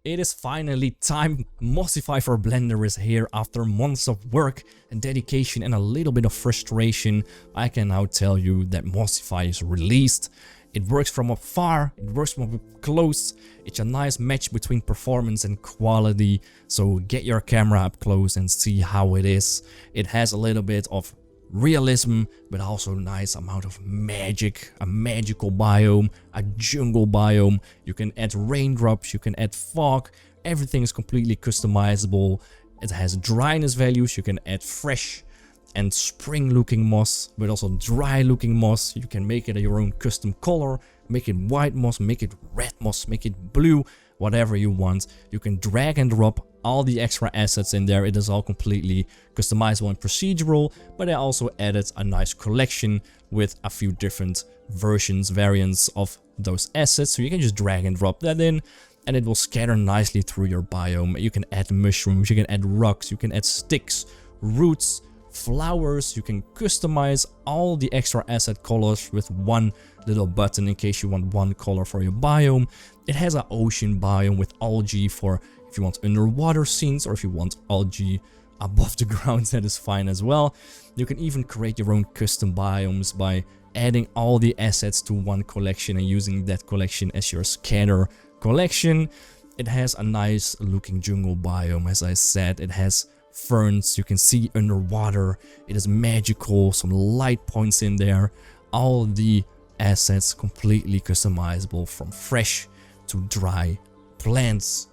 It is finally time. Mossify for Blender is here after months of work and dedication and a little bit of frustration. I can now tell you that Mossify is released. It works from afar, it works from up close. It's a nice match between performance and quality. So get your camera up close and see how it is. It has a little bit of realism, but also a nice amount of magic, a magical biome, a jungle biome. You can add raindrops, you can add fog, everything is completely customizable. It has dryness values, you can add fresh and spring looking moss, but also dry looking moss. You can make it your own custom color, make it white moss, make it red moss, make it blue, whatever you want. You can drag and drop all the extra assets in there. It is all completely customizable and procedural, but I also added a nice collection with a few different variants of those assets. So you can just drag and drop that in and it will scatter nicely through your biome. You can add mushrooms, you can add rocks, you can add sticks, roots, flowers. You can customize all the extra asset colors with one little button in case you want one color for your biome. It has an ocean biome with algae for if you want underwater scenes, or if you want algae above the ground, that is fine as well. You can even create your own custom biomes by adding all the assets to one collection and using that collection as your scatter collection. It has a nice looking jungle biome, as I said. It has ferns, you can see underwater. It is magical, some light points in there. All the assets completely customizable, from fresh to dry plants,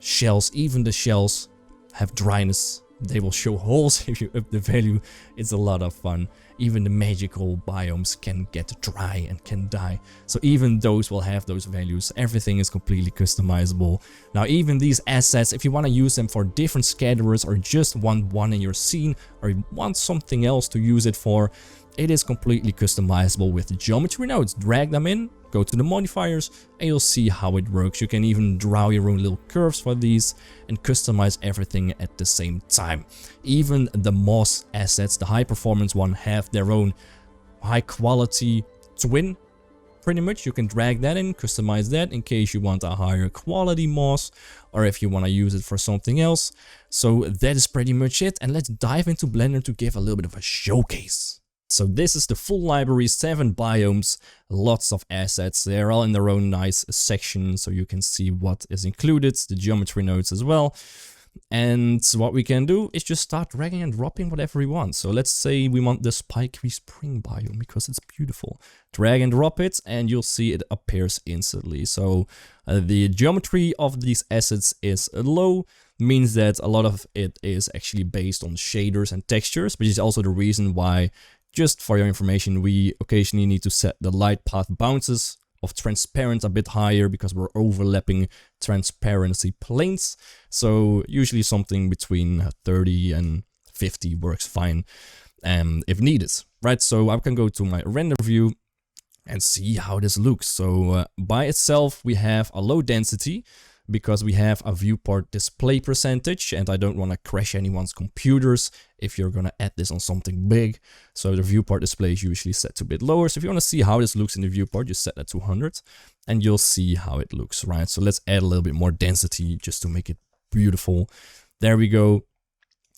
shells. Even the shells have dryness. They will show holes if you up the value. It's a lot of fun. Even the magical biomes can get dry and can die. So even those will have those values. Everything is completely customizable. Now even these assets, if you want to use them for different scatterers or just want one in your scene or you want something else to use it for, it is completely customizable with the geometry nodes. Drag them in, go to the modifiers, and you'll see how it works. You can even draw your own little curves for these and customize everything at the same time. Even the moss assets, the high performance one, have their own high quality twin. Pretty much you can drag that in, customize that in case you want a higher quality moss or if you want to use it for something else. So that is pretty much it, and let's dive into Blender to give a little bit of a showcase. So this is the full library, 7 biomes, lots of assets. They're all in their own nice section, so you can see what is included, the geometry nodes as well. And what we can do is just start dragging and dropping whatever we want. So let's say we want the spiky spring biome because it's beautiful. Drag and drop it and you'll see it appears instantly. So the geometry of these assets is low, means that a lot of it is actually based on shaders and textures, which is also the reason why, just for your information, we occasionally need to set the light path bounces of transparent a bit higher because we're overlapping transparency planes. So usually something between 30 and 50 works fine if needed, right? So I can go to my render view and see how this looks. So by itself, we have a low density because we have a viewport display percentage and I don't want to crash anyone's computers if you're going to add this on something big. So the viewport display is usually set to a bit lower. So if you want to see how this looks in the viewport, just set that to 100 and you'll see how it looks, right? So let's add a little bit more density just to make it beautiful. There we go.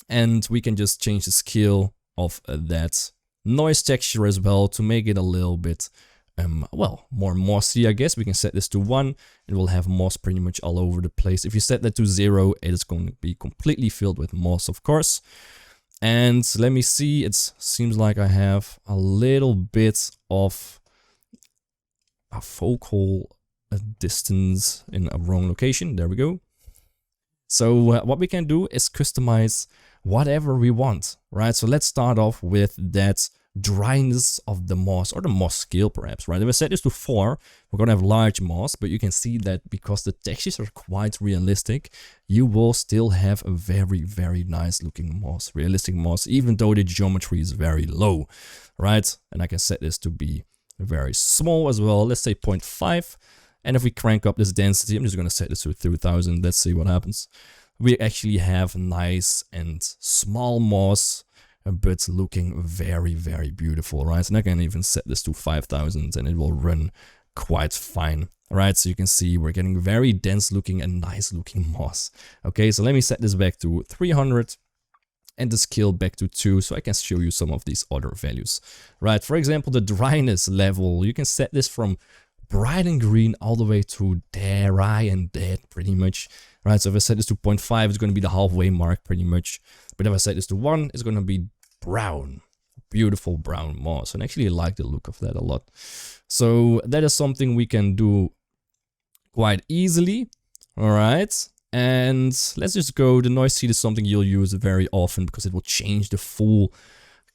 And we can just change the scale of that noise texture as well to make it a little bit well, more mossy, I guess. We can set this to 1. It will have moss pretty much all over the place. If you set that to 0, it is going to be completely filled with moss, of course. And let me see, it seems like I have a little bit of a focal distance in a wrong location. There we go. So what we can do is customize whatever we want, right? So let's start off with that dryness of the moss, or the moss scale perhaps, right? If I set this to 4, we're gonna have large moss, but you can see that because the textures are quite realistic, you will still have a very, very nice looking moss, realistic moss, even though the geometry is very low, right? And I can set this to be very small as well, let's say 0.5. And if we crank up this density, I'm just gonna set this to 3000, let's see what happens. We actually have nice and small moss, but looking very, very beautiful, right? And I can even set this to 5000 and it will run quite fine Alright, so you can see we're getting very dense looking and nice looking moss. Okay, so let me set this back to 300 and the scale back to 2 so I can show you some of these other values. Right, for example, the dryness level, you can set this from bright and green all the way to dry and dead pretty much. Right, so if I set this to 0.5, it's going to be the halfway mark pretty much. But if I set this to 1, it's going to be brown. Beautiful brown moss, and I actually like the look of that a lot. So that is something we can do quite easily. All right, and let's just go. The noise seed is something you'll use very often because it will change the full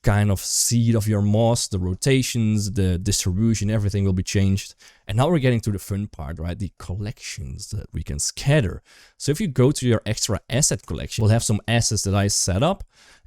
kind of seed of your moss, the rotations, the distribution, everything will be changed. And now we're getting to the fun part, right? The collections that we can scatter. So if you go to your extra asset collection, we'll have some assets that I set up,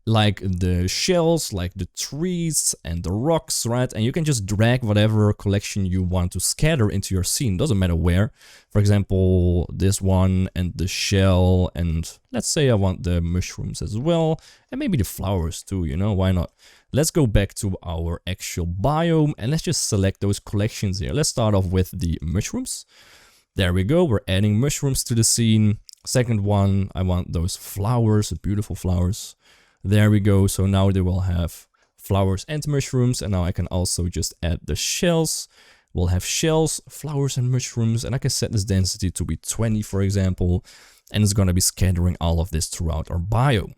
like the shells, like the trees and the rocks, right? And you can just drag whatever collection you want to scatter into your scene. Doesn't matter where. For example, this one and the shell, and let's say I want the mushrooms as well, and maybe the flowers too, you know, why not? Let's go back to our actual biome and let's just select those collections here. Let's start off with the mushrooms. There we go, we're adding mushrooms to the scene. Second one, I want those flowers, beautiful flowers. There we go, so now they will have flowers and mushrooms, and now I can also just add the shells. We'll have shells, flowers and mushrooms, and I can set this density to be 20, for example, and it's gonna be scattering all of this throughout our biome.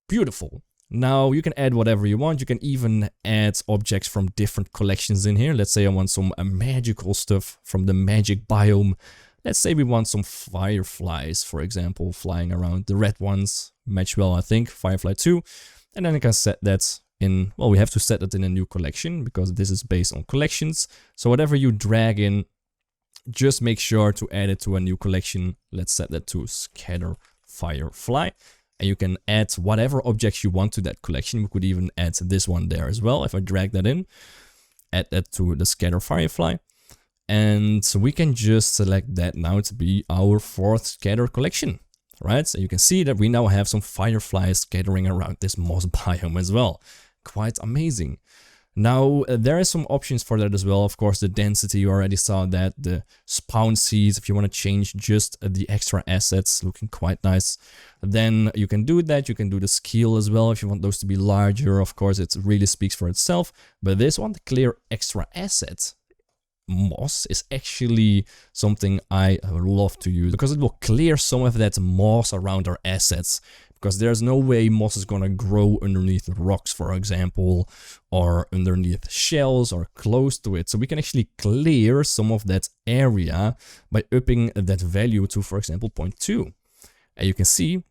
Beautiful. Now you can add whatever you want. You can even add objects from different collections in here. Let's say I want some magical stuff from the magic biome. Let's say we want some fireflies, for example, flying around. The red ones match well, I think, Firefly 2. And then I can set that in, well, we have to set that in a new collection because this is based on collections. So whatever you drag in, just make sure to add it to a new collection. Let's set that to scatter firefly. And you can add whatever objects you want to that collection. We could even add this one there as well. If I drag that in, add that to the scatter firefly. And so we can just select that now to be our 4th scatter collection, right? So you can see that we now have some fireflies scattering around this moss biome as well. Quite amazing. Now, there are some options for that as well. Of course, the density, you already saw that. The spawn seeds, if you want to change just the extra assets, looking quite nice. Then you can do that. You can do the scale as well if you want those to be larger. Of course, it really speaks for itself. But this one, the clear extra assets moss is actually something I love to use because it will clear some of that moss around our assets, because there's no way moss is gonna grow underneath rocks, for example, or underneath shells or close to it. So we can actually clear some of that area by upping that value to, for example, 0.2. And you can see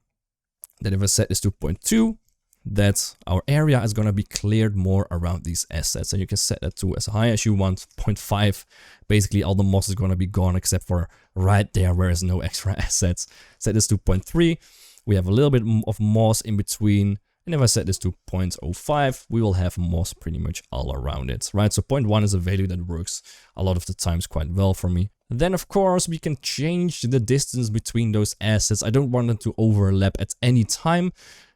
that if I set this to 0.2, that our area is going to be cleared more around these assets, and you can set that to as high as you want, 0.5. Basically all the moss is going to be gone except for right there where there's no extra assets. Set this to 0.3, we have a little bit of moss in between, and if I set this to 0.05, we will have moss pretty much all around it, right? So 0.1 is a value that works a lot of the times quite well for me. Then of course we can change the distance between those assets. I don't want them to overlap at any time.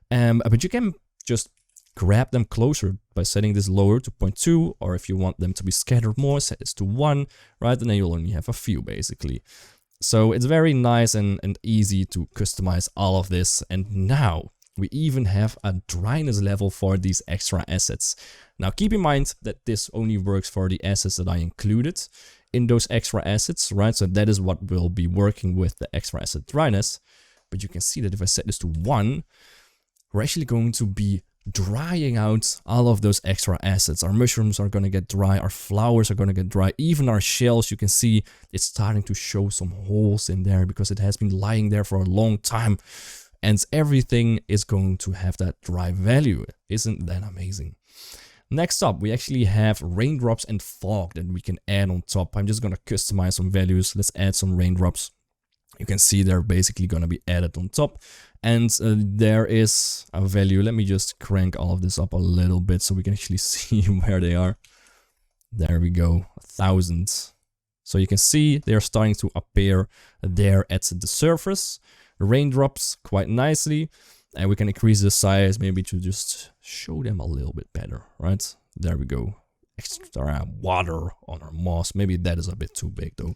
But you can just grab them closer by setting this lower to 0.2, or if you want them to be scattered more, set this to 1, right? And then you'll only have a few basically. So it's very nice and easy to customize all of this. And now we even have a dryness level for these extra assets. Now keep in mind that this only works for the assets that I included in those extra assets, right? So that is what will be working with the extra asset dryness. But you can see that if I set this to 1, we're actually going to be drying out all of those extra assets. Our mushrooms are going to get dry, our flowers are going to get dry, even our shells, you can see it's starting to show some holes in there because it has been lying there for a long time, and everything is going to have that dry value. Isn't that amazing? Next up, we actually have raindrops and fog that we can add on top. I'm just going to customize some values. Let's add some raindrops. You can see they're basically going to be added on top. And there is a value. Let me just crank all of this up a little bit so we can actually see where they are. There we go, 1,000. So you can see they're starting to appear there at the surface. Raindrops quite nicely. And we can increase the size maybe to just show them a little bit better, right? There we go. extra water on our moss. Maybe that is a bit too big though.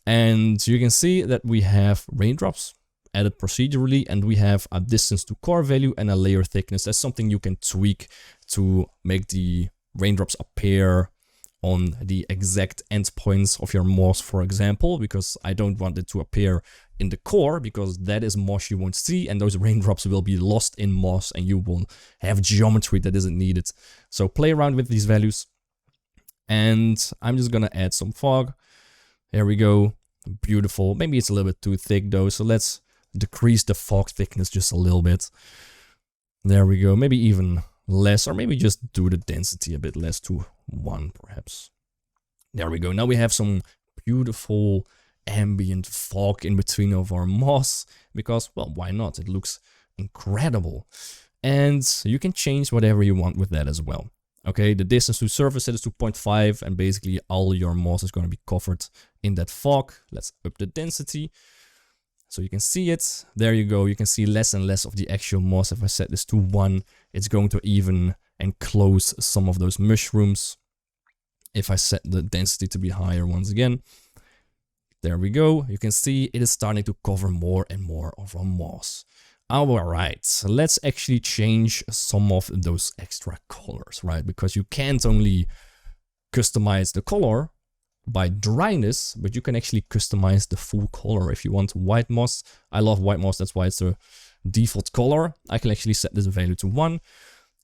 And you can see that we have raindrops added procedurally, and we have a distance to core value and a layer thickness. That's something you can tweak to make the raindrops appear on the exact endpoints of your moss, for example, because I don't want it to appear in the core, because that is moss you won't see, and those raindrops will be lost in moss and you will have geometry that isn't needed. So play around with these values, and I'm just gonna add some fog. There we go. Beautiful. Maybe it's a little bit too thick though, so let's decrease the fog thickness just a little bit. There we go. Maybe even less, or maybe just do the density a bit less, to 1 perhaps. There we go. Now we have some beautiful ambient fog in between of our moss, because, well, why not? It looks incredible. And you can change whatever you want with that as well. Okay, the distance to surface set is to 0.5, and basically all your moss is going to be covered in that fog. Let's up the density so you can see it. There you go. You can see less and less of the actual moss. If I set this to 1, it's going to even enclose some of those mushrooms. If I set the density to be higher once again, there we go. You can see it is starting to cover more and more of our moss. Alright, so let's actually change some of those extra colors, right? Because you can't only customize the color by dryness, but you can actually customize the full color. If you want white moss, I love white moss, that's why it's the default color. I can actually set this value to 1,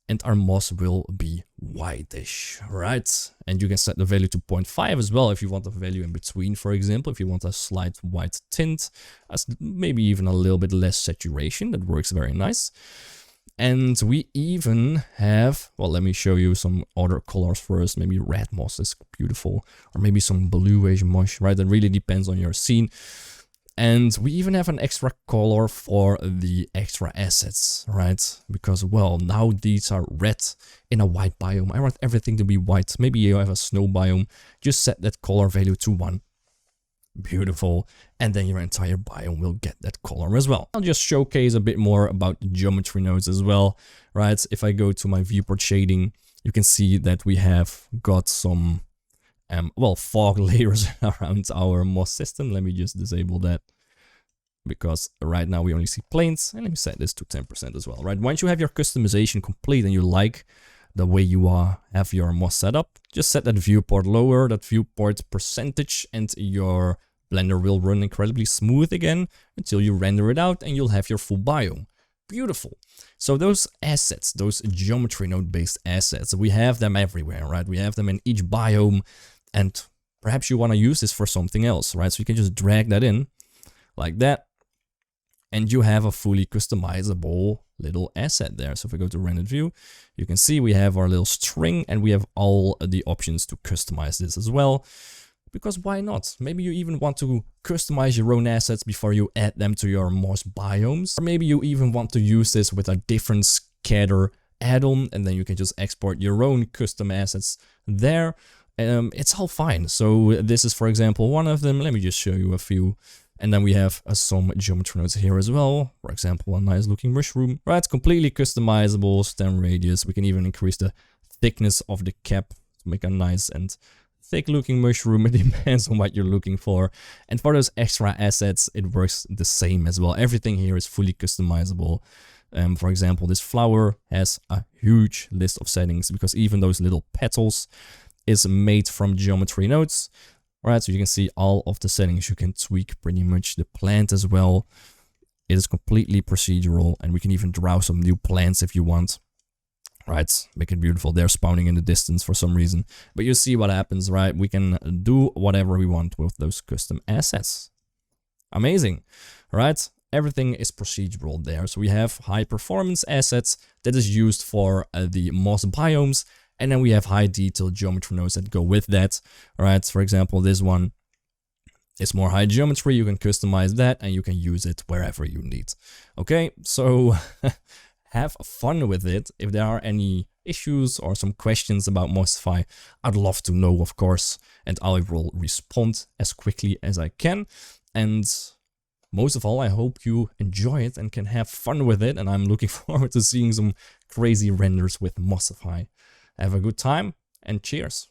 and our moss will be whitish, right? And you can set the value to 0.5 as well if you want a value in between, for example. If you want a slight white tint, as maybe even a little bit less saturation, that works very nice. And we even have, well, let me show you some other colors first. Maybe red moss is beautiful, or maybe some bluish moss, right? That really depends on your scene. And we even have an extra color for the extra assets, right? Because, well, now these are red in a white biome. I want everything to be white. Maybe you have a snow biome. Just set that color value to 1. Beautiful. And then your entire biome will get that color as well. I'll just showcase a bit more about the geometry nodes as well, right? If I go to my viewport shading, you can see that we have got some well, fog layers around our moss system. Let me just disable that, because right now we only see planes. And let me set this to 10% as well, right? Once you have your customization complete and you like the way you have your moss set up, just set that viewport lower, that viewport percentage, and your Blender will run incredibly smooth again until you render it out and you'll have your full biome. Beautiful. So those assets, those geometry node based assets, we have them everywhere, right? We have them in each biome. And perhaps you want to use this for something else, right? So you can just drag that in like that, and you have a fully customizable little asset there. So if we go to rendered view, you can see we have our little string, and we have all the options to customize this as well. Because why not? Maybe you even want to customize your own assets before you add them to your moss biomes. Or maybe you even want to use this with a different scatter add-on, and then you can just export your own custom assets there. It's all fine. So this is, for example, one of them. Let me just show you a few. And then we have some geometry nodes here as well. For example, a nice looking mushroom. Right, completely customizable, stem radius. We can even increase the thickness of the cap to make a nice and thick looking mushroom. It depends on what you're looking for. And for those extra assets, it works the same as well. Everything here is fully customizable. For example, this flower has a huge list of settings, because even those little petals is made from geometry nodes. Alright, so you can see all of the settings. You can tweak pretty much the plant as well. It is completely procedural, and we can even draw some new plants if you want. Right, make it beautiful. They're spawning in the distance for some reason. But you see what happens, right? We can do whatever we want with those custom assets. Amazing, right? Everything is procedural there. So we have high performance assets that is used for the moss biomes. And then we have high detail geometry nodes that go with that. All right, for example, this one is more high geometry. You can customize that and you can use it wherever you need. Okay, so have fun with it. If there are any issues or some questions about Mossify, I'd love to know, of course, and I will respond as quickly as I can. And most of all, I hope you enjoy it and can have fun with it. And I'm looking forward to seeing some crazy renders with Mossify. Have a good time, and cheers.